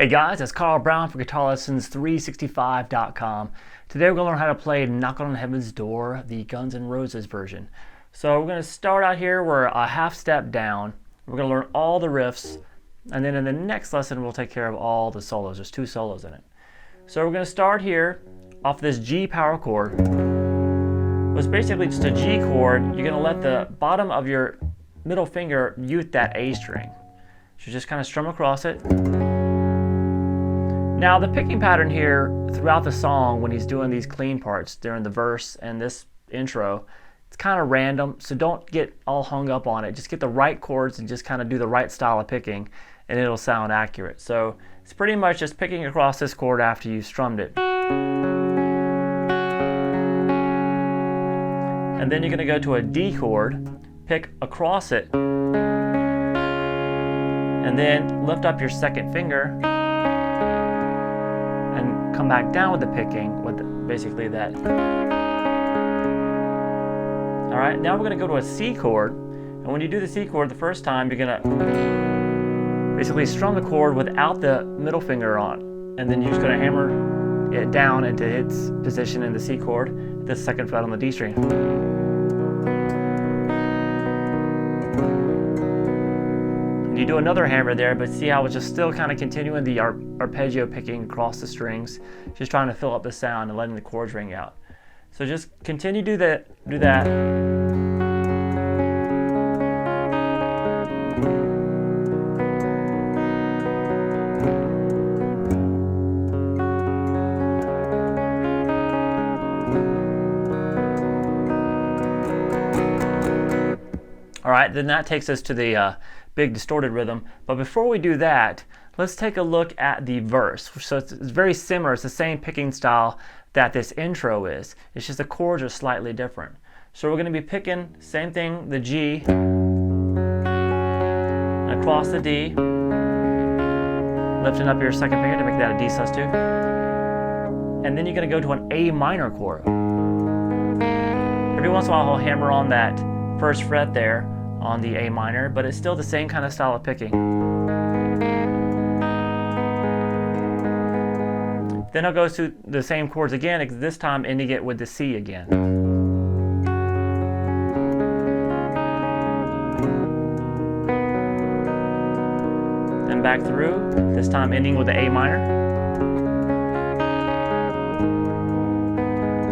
Hey guys, it's Carl Brown for GuitarLessons365.com. Today we're going to learn how to play Knockin' on Heaven's Door, the Guns N' Roses version. So we're going to start out here, we're a half step down. We're going to learn all the riffs, and then in the next lesson we'll take care of all the solos. There's 2 solos in it. So we're going to start here off this G power chord. It's basically just a G chord. You're going to let the bottom of your middle finger mute that A string. So just kind of strum across it. Now the picking pattern here throughout the song when he's doing these clean parts during the verse and this intro, it's kind of random, so don't get all hung up on it. Just get the right chords and just kind of do the right style of picking and it'll sound accurate. So it's pretty much just picking across this chord after you've strummed it. And then you're going to go to a D chord, pick across it, and then lift up your second finger and come back down with the picking with basically that. Alright, now we're going to go to a C chord, and when you do the C chord the first time, you're going to basically strum the chord without the middle finger on, and then you're just going to hammer it down into its position in the C chord, the 2nd fret on the D string. You do another hammer there, but see how it's just still kind of continuing the arpeggio picking across the strings, just trying to fill up the sound and letting the chords ring out. So just continue to do that. All right, then that takes us to the big distorted rhythm. But before we do that, let's take a look at the verse. So it's very similar. It's the same picking style that this intro is. It's just the chords are slightly different. So we're going to be picking, same thing, the G, and across the D, lifting up your second finger to make that a D sus2. And then you're going to go to an A minor chord. Every once in a while I'll hammer on that 1st fret there on the A minor, but it's still the same kind of style of picking. Then I'll go to the same chords again, this time ending it with the C again. Then back through, this time ending with the A minor.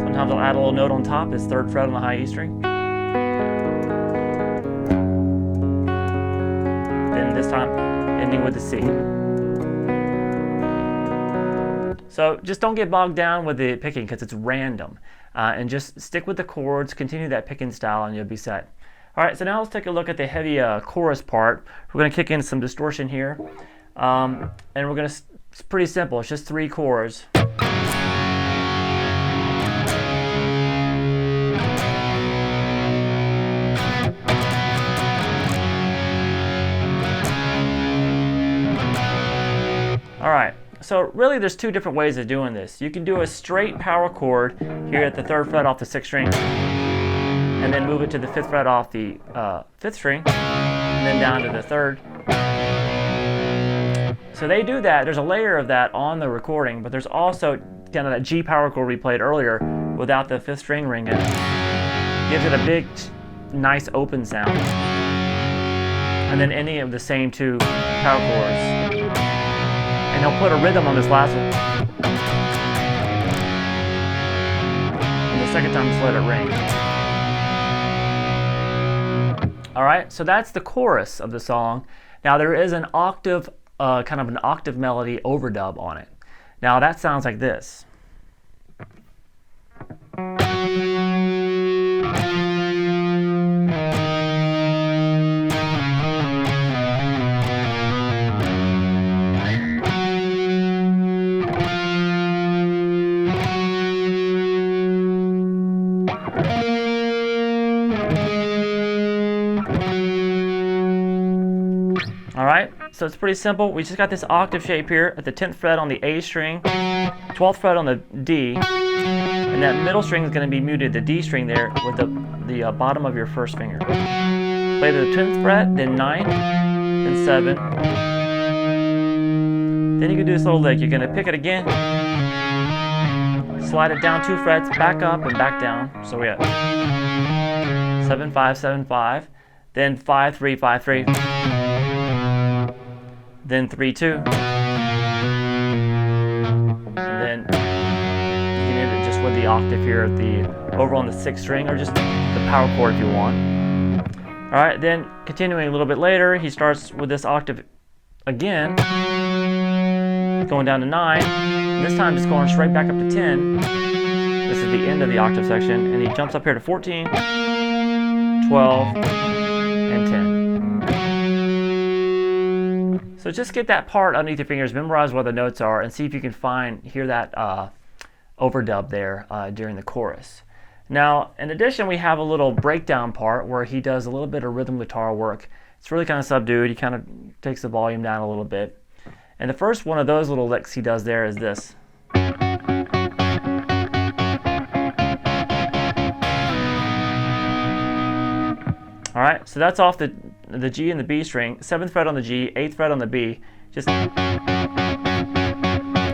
Sometimes I'll add a little note on top, this 3rd fret on the high E string. This time ending with the C. So just don't get bogged down with the picking because it's random, and just stick with the chords, continue that picking style, and you'll be set. All right, so now let's take a look at the heavy chorus part. We're going to kick in some distortion here, and we're going to, it's pretty simple, it's just 3 chords. Alright, so really there's 2 different ways of doing this. You can do a straight power chord here at the 3rd fret off the 6th string, and then move it to the 5th fret off the 5th string, and then down to the 3rd. So they do that, there's a layer of that on the recording, but there's also kind of that G power chord we played earlier without the 5th string ringing. Gives it a big, nice open sound. And then any of the same 2 power chords. And he'll put a rhythm on this last one. And the second time, just let it ring. Alright, so that's the chorus of the song. Now there is an octave, kind of an octave melody overdub on it. Now that sounds like this. Alright, so it's pretty simple. We just got this octave shape here at the 10th fret on the A string, 12th fret on the D, and that middle string is going to be muted, the D string there, with the bottom of your 1st finger. Play the 10th fret, then 9, then 7, Then you can do this little lick. You're going to pick it again, slide it down 2 frets, back up and back down. So we got 7 5 7 5, then 5 3 5 3, then 3 2, and then you can end it just with the octave here at the over on the 6th string, or just the power chord if you want. All right, then continuing a little bit later, he starts with this octave again, going down to 9. And this time just going straight back up to 10. This is the end of the octave section, and he jumps up here to 14, 12, and 10. So just get that part underneath your fingers, memorize where the notes are, and see if you can hear that overdub there during the chorus. Now, in addition, we have a little breakdown part where he does a little bit of rhythm guitar work. It's really kind of subdued. He kind of takes the volume down a little bit. And the first one of those little licks he does there is this. All right, so that's off the G and the B string, 7th fret on the G, 8th fret on the B. Just I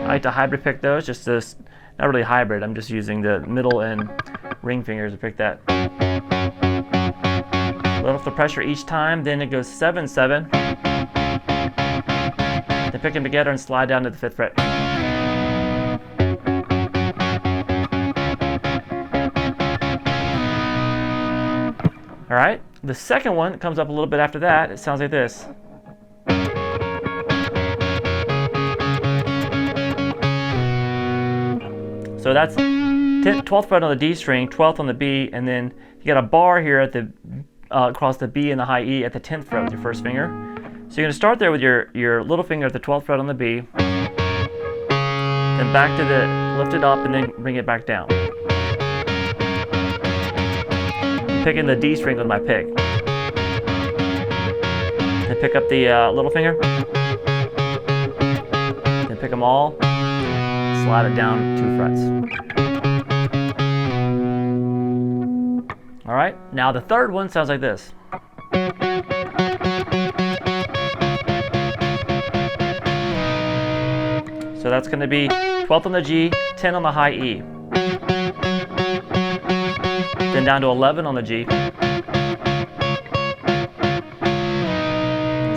like to hybrid pick those, just this, not really hybrid, I'm just using the middle and ring fingers to pick that. Let off the pressure each time, then it goes 7 7. Then pick them together and slide down to the 5th fret. All right, the second one comes up a little bit after that. It sounds like this. So that's 12th fret on the D string, 12th on the B, and then you got a bar here at the across the B and the high E at the 10th fret with your first finger. So you're going to start there with your little finger at the 12th fret on the B, then back to the, lift it up and then bring it back down. Picking the D string with my pick. Then pick up the little finger, then pick them all, slide it down 2 frets. All right, now the third one sounds like this. So that's going to be 12th on the G, 10 on the high E. Then down to 11 on the G.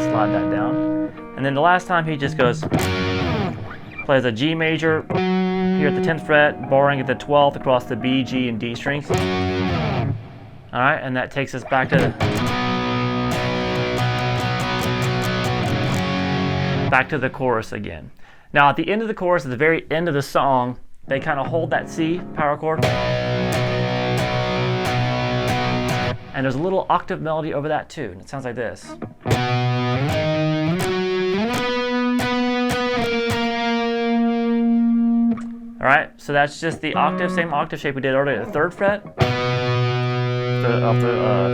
Slide that down. And then the last time he just goes, plays a G major here at the 10th fret, barring at the 12th across the B, G, and D strings. All right, and that takes us back to the chorus again. Now at the end of the chorus, at the very end of the song, they kind of hold that C power chord. And there's a little octave melody over that too, and it sounds like this. All right, so that's just the octave, same octave shape we did earlier. The 3rd fret of the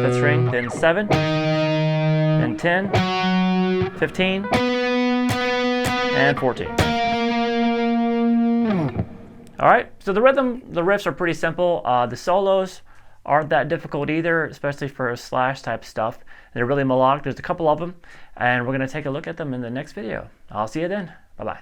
5th string, then 7, then 10, 15, and 14. All right, so the riffs are pretty simple. The solos aren't that difficult either, especially for slash type stuff. They're really melodic. There's a couple of them, and we're going to take a look at them in the next video. I'll see you then. Bye-bye.